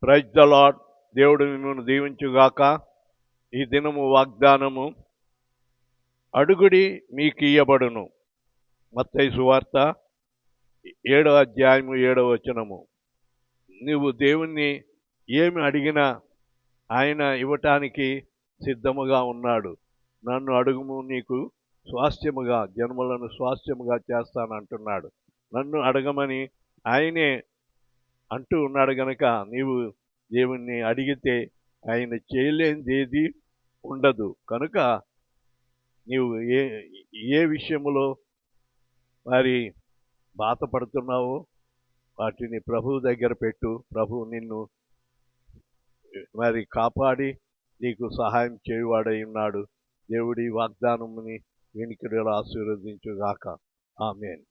Praise the lord. దేవుడు మిమ్మల్ని దీవించుగాక. ఈ దినము వాగ్దానము, అడుగుడి మీకు ఇయ్యబడును. మత్తయి సువార్త 7వ అధ్యాయము 7వ వచనము. నువ్వు దేవుణ్ణి ఏమి అడిగినా ఆయన ఇవ్వటానికి సిద్ధముగా ఉన్నాడు. నన్ను అడుగుము, నీకు స్వాస్థ్యముగా, జన్మలను స్వాస్థ్యముగా చేస్తానంటున్నాడు. నన్ను అడగమని ఆయనే అంటూ ఉన్నాడు గనక నీవు దేవుణ్ణి అడిగితే ఆయన చేయలేనిదేది ఉండదు. కనుక నీవు ఏ విషయములో మరి బాధపడుతున్నావో వాటిని ప్రభువు దగ్గర పెట్టు. ప్రభువు నిన్ను మరి కాపాడి నీకు సహాయం చేయువాడై ఉన్నాడు. దేవుడి వాగ్దానముని వెనుకడలా ఆశీర్వదించుగాక. ఆమేన్.